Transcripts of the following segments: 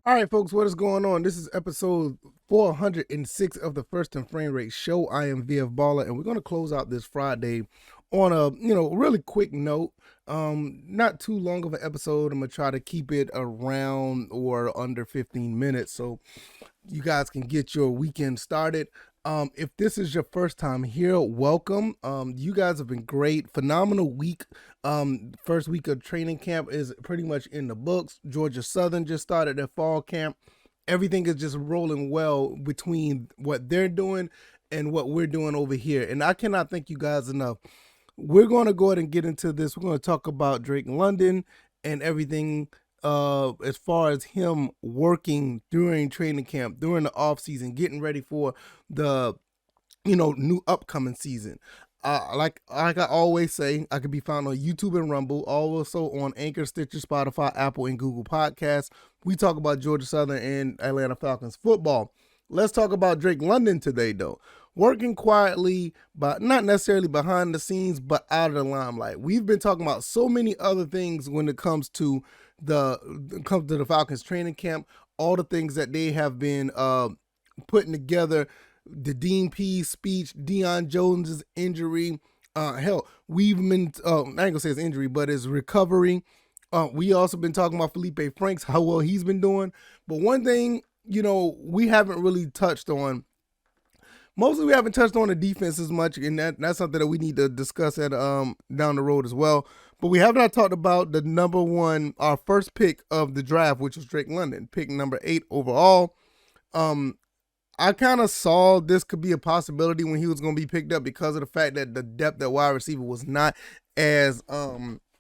All right, folks, what is going on? This is episode 406 of the First and Frame Rate Show. I am VF Baller, and we're going to close out this Friday on a really quick note. Not too long of an episode. I'm gonna try to keep it around or under 15 minutes so you guys can get your weekend started. If this is your first time here, welcome. You guys have been great. Phenomenal week. First week of training camp is pretty much in the books. Georgia Southern just started their fall camp. Everything is just rolling well between what they're doing and what we're doing over here. And I cannot thank you guys enough. We're going to go ahead and get into this. We're going to talk about Drake London and everything as far as him working during training camp, during the off season, getting ready for the new upcoming season. Like I always say, I can be found on YouTube and Rumble, also on Anchor, Stitcher, Spotify, Apple, and Google Podcasts. We talk about Georgia Southern and Atlanta Falcons football. Let's talk about Drake London today, though. Working quietly, but not necessarily behind the scenes, but out of the limelight. We've been talking about so many other things when it comes to the Falcons training camp, all the things that they have been putting together, the Dean Pease speech, Deion Jones's injury. Hell, we've been, I ain't gonna say his injury, but his recovery. We also been talking about Felipe Franks, how well he's been doing. But one thing, we haven't really touched on, mostly we haven't touched on the defense as much, and that's something that we need to discuss at down the road as well. But we have not talked about the number one, our first pick of the draft, which was Drake London, pick number 8 overall. I kind of saw this could be a possibility when he was going to be picked up because of the fact that the depth at wide receiver was not as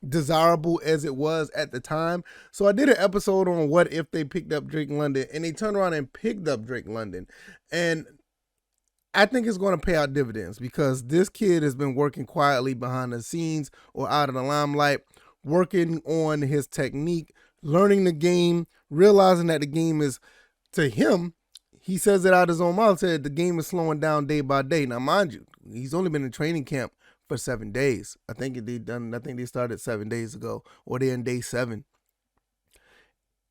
desirable as it was at the time. So I did an episode on what if they picked up Drake London, and they turned around and picked up Drake London. And I think it's going to pay out dividends because this kid has been working quietly behind the scenes or out of the limelight, working on his technique, learning the game, realizing that the game is, to him, he says it out of his own mouth, said the game is slowing down day by day. Now, mind you, he's only been in training camp for 7 days. I think they started 7 days ago, or they're in day 7.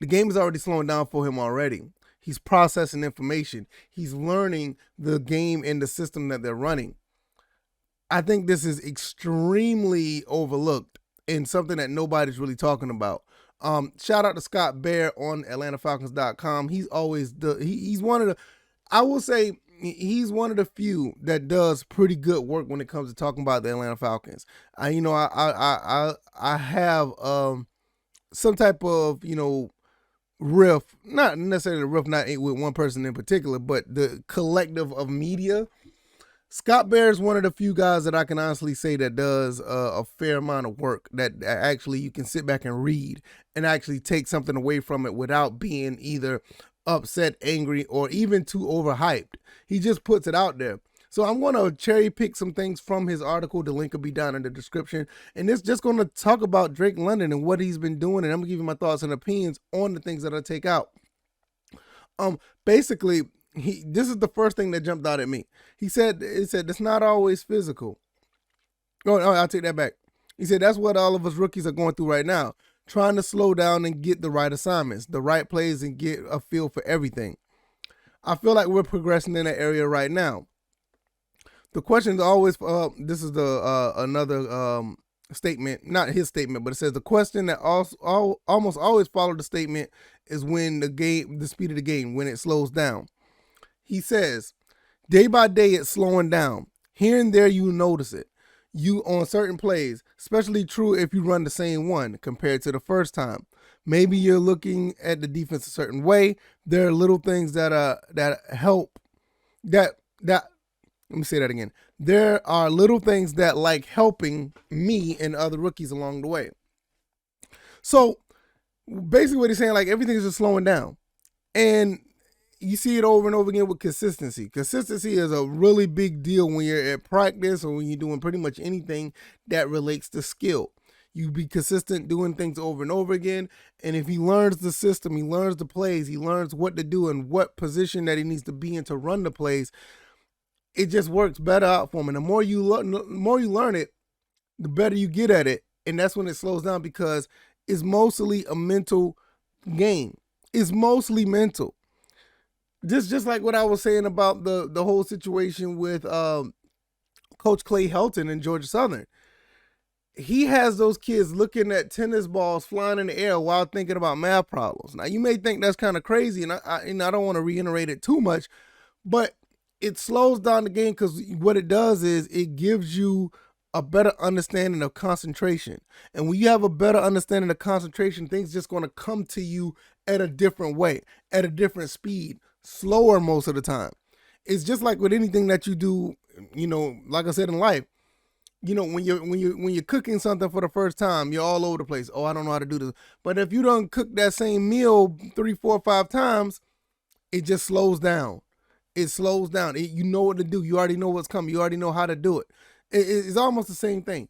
The game is already slowing down for him already. He's processing information. He's learning the game and the system that they're running. I think this is extremely overlooked and something that nobody's really talking about. Shout out to Scott Bear on AtlantaFalcons.com. He's always he's one of the, I will say he's one of the few that does pretty good work when it comes to talking about the Atlanta Falcons. I have some type of riff, not necessarily a riff, not with one person in particular, but the collective of media. Scott Bear is one of the few guys that I can honestly say that does a fair amount of work that actually you can sit back and read and actually take something away from it without being either upset, angry, or even too overhyped. He just puts it out there. So I'm going to cherry pick some things from his article. The link will be down in the description. And it's just going to talk about Drake London and what he's been doing. And I'm going to give you my thoughts and opinions on the things that I take out. Basically, this is the first thing that jumped out at me. It said it's not always physical. Oh, I'll take that back. He said that's what all of us rookies are going through right now, trying to slow down and get the right assignments, the right plays, and get a feel for everything. I feel like we're progressing in that area right now. The question is always, this is another statement, not his statement, but it says the question that almost always follows the statement is when the speed of the game, when it slows down. He says, day by day it's slowing down. Here and there you notice it. You on certain plays, especially true if you run the same one compared to the first time. Maybe you're looking at the defense a certain way. There are little things that help. Let me say that again. There are little things that like helping me and other rookies along the way. So basically what he's saying, like everything's just slowing down. And you see it over and over again with consistency. Consistency is a really big deal when you're at practice or when you're doing pretty much anything that relates to skill. You be consistent doing things over and over again. And if he learns the system, he learns the plays, he learns what to do and what position that he needs to be in to run the plays, it just works better out for him. And the more you learn it, the better you get at it. And that's when it slows down because it's mostly a mental game. is mostly mental. Just like what I was saying about the whole situation with Coach Clay Helton in Georgia Southern. He has those kids looking at tennis balls flying in the air while thinking about math problems. Now, you may think that's kind of crazy, and I don't want to reiterate it too much, but it slows down the game because what it does is it gives you a better understanding of concentration. And when you have a better understanding of concentration, things just going to come to you at a different way, at a different speed, slower most of the time. It's just like with anything that you do, like I said in life. When you're cooking something for the first time, you're all over the place. Oh, I don't know how to do this. But if you don't cook that same meal 3, 4, 5 times, it just slows down. It slows down. You know what to do. You already know what's coming. You already know how to do it. It's almost the same thing.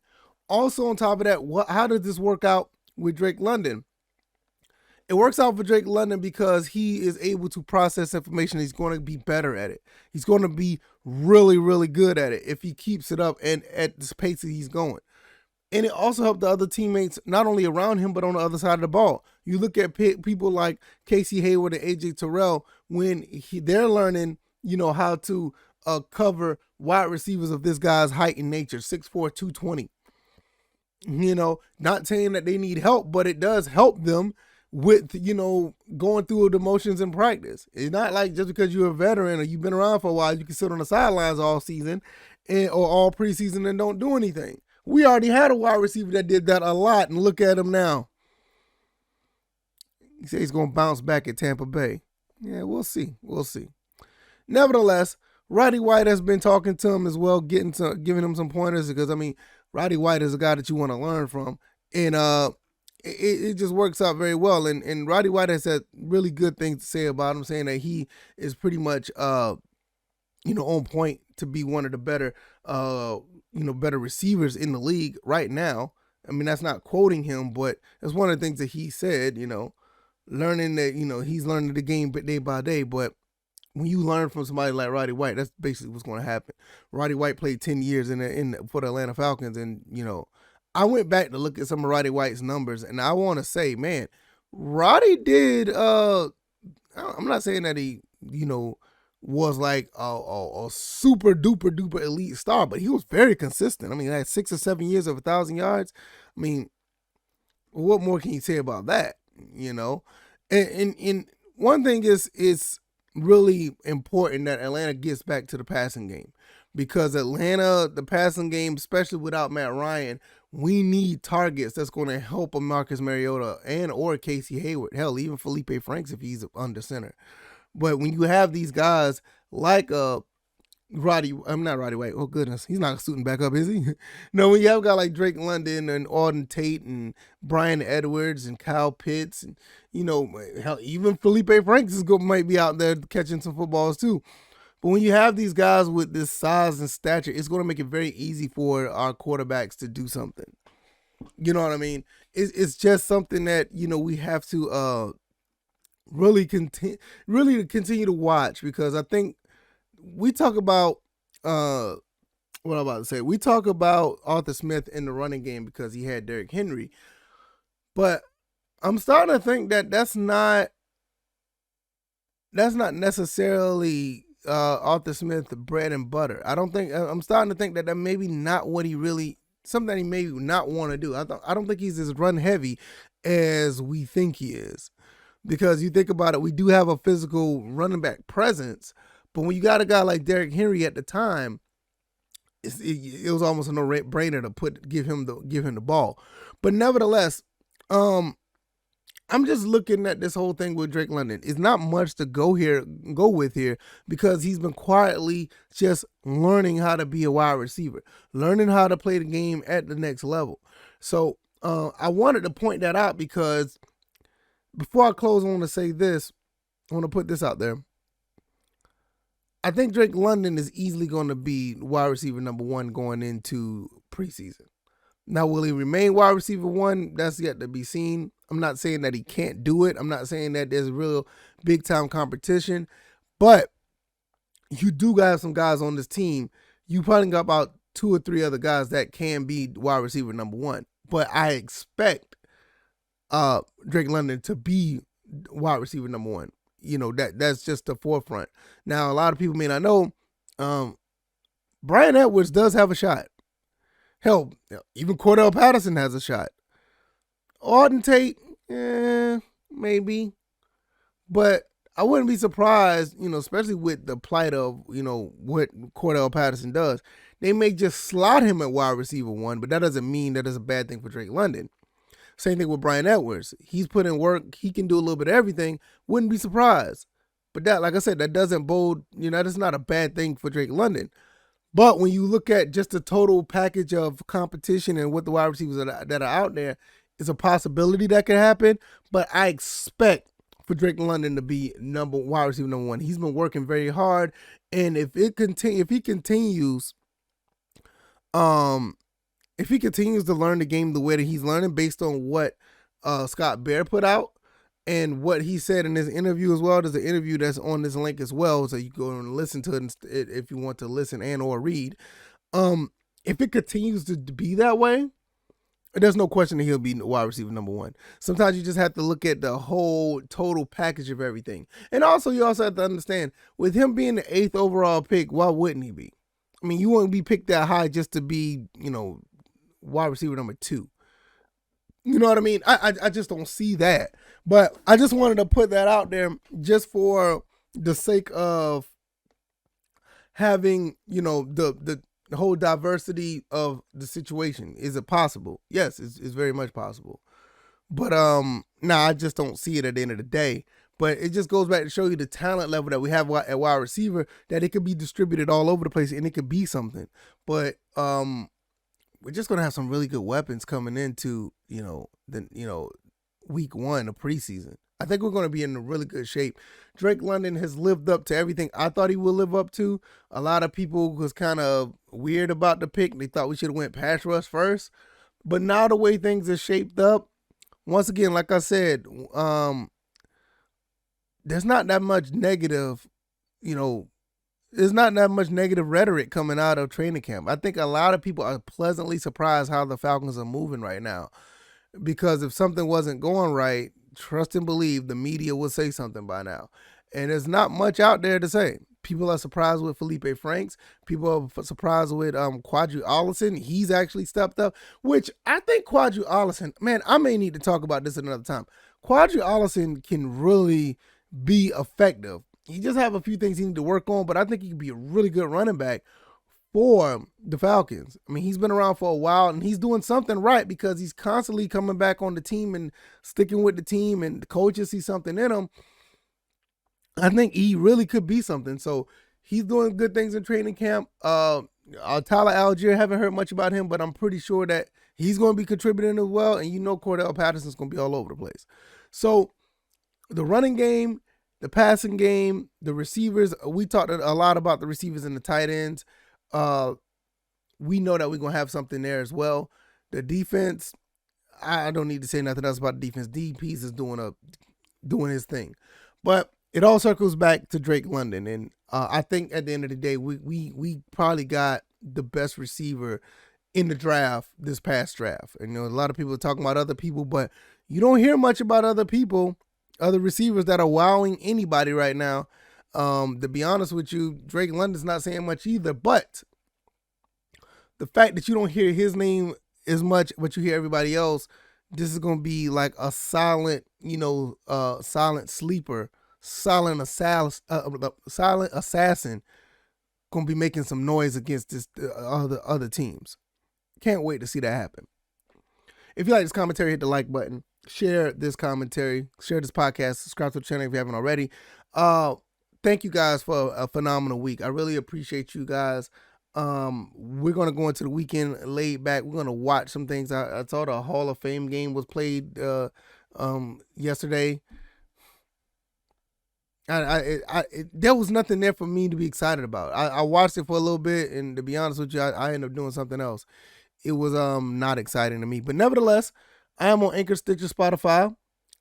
Also, on top of that, how does this work out with Drake London? It works out for Drake London because he is able to process information. He's going to be better at it. He's going to be really, really good at it if he keeps it up and at the pace that he's going. And it also helped the other teammates, not only around him, but on the other side of the ball. You look at people like Casey Hayward and AJ Terrell when they're learning, how to cover wide receivers of this guy's height and nature, 6'4", 220. Not saying that they need help, but it does help them with, going through the motions in practice. It's not like just because you're a veteran or you've been around for a while, you can sit on the sidelines all season or all preseason and don't do anything. We already had a wide receiver that did that a lot, and look at him now. He said he's going to bounce back at Tampa Bay. Yeah, we'll see. We'll see. Nevertheless, Roddy White has been talking to him as well, giving him some pointers because, Roddy White is a guy that you want to learn from. And it just works out very well. And Roddy White has had really good things to say about him, saying that he is pretty much, on point to be one of the better, better receivers in the league right now. That's not quoting him, but that's one of the things that he said, learning that, he's learning the game day by day. But when you learn from somebody like Roddy White, that's basically what's going to happen. Roddy White played 10 years for the Atlanta Falcons, and, I went back to look at some of Roddy White's numbers, and I want to say, man, Roddy did, I'm not saying that he, was like a super duper elite star, but he was very consistent. He had 6 or 7 years of 1,000 yards. What more can you say about that? And one thing is, it's really important that Atlanta gets back to the passing game, because Atlanta, the passing game, especially without Matt Ryan, we need targets that's going to help a Marcus Mariota or Casey Hayward. Hell, even Felipe Franks if he's under center. But when you have these guys like not Roddy White. Oh goodness, he's not suiting back up, is he? No, when you have a guy like Drake London and Auden Tate and Brian Edwards and Kyle Pitts, and hell, even Felipe Franks might be out there catching some footballs too. But when you have these guys with this size and stature, it's going to make it very easy for our quarterbacks to do something. You know what I mean? It's just something that, we have to really continue to watch, because I think we talk about what I'm about to say. We talk about Arthur Smith in the running game because he had Derrick Henry. But I'm starting to think that that's not necessarily Arthur Smith bread and butter. I'm starting to think that maybe not what he really, something that he may not want to do. I don't think he's as run heavy as we think he is, because you think about it, we do have a physical running back presence, but when you got a guy like Derrick Henry at the time, it was almost a no-brainer to give him the ball. But nevertheless, I'm just looking at this whole thing with Drake London. It's not much to go with here, because he's been quietly just learning how to be a wide receiver, learning how to play the game at the next level. So I wanted to point that out, because before I close, I want to say this. I want to put this out there. I think Drake London is easily going to be wide receiver number 1 going into preseason. Now, will he remain wide receiver 1? That's yet to be seen. I'm not saying that he can't do it. I'm not saying that there's real big-time competition. But you do have some guys on this team. You probably got about 2 or 3 other guys that can be wide receiver number 1. But I expect Drake London to be wide receiver number one. That's just the forefront. Now, a lot of people may not know, Bryan Edwards does have a shot. Hell, even Cordell Patterson has a shot. Auden Tate, maybe. But I wouldn't be surprised, especially with the plight of, what Cordell Patterson does. They may just slot him at wide receiver one, but that doesn't mean that is a bad thing for Drake London. Same thing with Bryan Edwards. He's put in work. He can do a little bit of everything. Wouldn't be surprised. But that, like I said, that doesn't bode, that's not a bad thing for Drake London. But when you look at just the total package of competition and what the wide receivers that are out there, it's a possibility that could happen. But I expect for Drake London to be wide receiver number one. He's been working very hard, and if he continues to learn the game the way that he's learning, based on what Scott Bear put out and what he said in his interview as well. There's an interview that's on this link as well, so you go and listen to it if you want to listen and or read. If it continues to be that way, there's no question that he'll be wide receiver number one. Sometimes you just have to look at the whole total package of everything. And also, you also have to understand, with him being the 8th overall pick, why wouldn't he be? I mean, you wouldn't be picked that high just to be, wide receiver number 2. You know what I mean? I just don't see that. But I just wanted to put that out there just for the sake of having, the whole diversity of the situation. Is it possible? Yes, it's very much possible. But I just don't see it at the end of the day. But it just goes back to show you the talent level that we have at wide receiver, that it could be distributed all over the place and it could be something. But we're just gonna have some really good weapons coming into week 1 of preseason. I think we're going to be in a really good shape. Drake London has lived up to everything I thought he would live up to. A lot of people was kind of weird about the pick. They thought we should have went pass rush first. But now the way things are shaped up, once again, like I said, there's not that much negative, there's not that much negative rhetoric coming out of training camp. I think a lot of people are pleasantly surprised how the Falcons are moving right now. Because if something wasn't going right, trust and believe the media will say something by now. And there's not much out there to say. People are surprised with Felipe Franks. People are surprised with Quadri Allison. He's actually stepped up, which I think Quadri Allison, man, I may need to talk about this another time. Quadri Allison can really be effective. He just have a few things he need to work on, but I think he could be a really good running back for the Falcons. I mean, he's been around for a while, and he's doing something right because he's constantly coming back on the team and sticking with the team, and the coaches see something in him. I think he really could be something. So he's doing good things in training camp. Tyler Algier, haven't heard much about him, but I'm pretty sure that he's going to be contributing as well, and Cordell Patterson's going to be all over the place. So the running game, the passing game, the receivers, we talked a lot about the receivers and the tight ends. We know that we're going to have something there as well. The defense, I don't need to say nothing else about the defense. DPs is doing his thing. But it all circles back to Drake London. And I think at the end of the day, we probably got the best receiver in the draft this past draft. And a lot of people are talking about other people, but you don't hear much about other people, other receivers that are wowing anybody right now. To be honest with you, Drake London's not saying much either, but the fact that you don't hear his name as much, but you hear everybody else, this is going to be like a silent, silent sleeper, silent assassin going to be making some noise against this other teams. Can't wait to see that happen. If you like this commentary, hit the like button, share this commentary, share this podcast, subscribe to the channel if you haven't already. Thank you guys for a phenomenal week. I really appreciate you guys. We're going to go into the weekend laid back. We're going to watch some things. I saw the Hall of Fame game was played yesterday. There was nothing there for me to be excited about. I watched it for a little bit, and to be honest with you, I ended up doing something else. It was not exciting to me. But nevertheless, I am on Anchor, Stitcher, Spotify,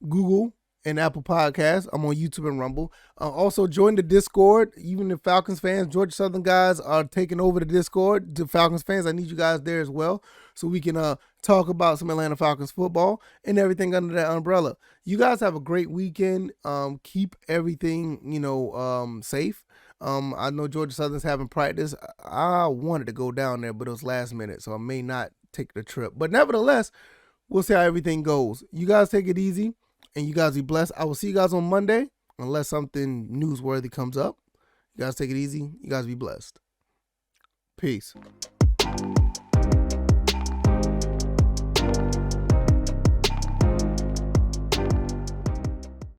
Google, and Apple Podcasts. I'm on YouTube and Rumble. Also, join the Discord. Even the Falcons fans, Georgia Southern guys are taking over the Discord. The Falcons fans, I need you guys there as well so we can talk about some Atlanta Falcons football and everything under that umbrella. You guys have a great weekend. Keep everything, safe. I know Georgia Southern's having practice. I wanted to go down there, but it was last minute, so I may not take the trip. But nevertheless, we'll see how everything goes. You guys take it easy, and you guys be blessed. I will see you guys on Monday, unless something newsworthy comes up. You guys take it easy. You guys be blessed. Peace.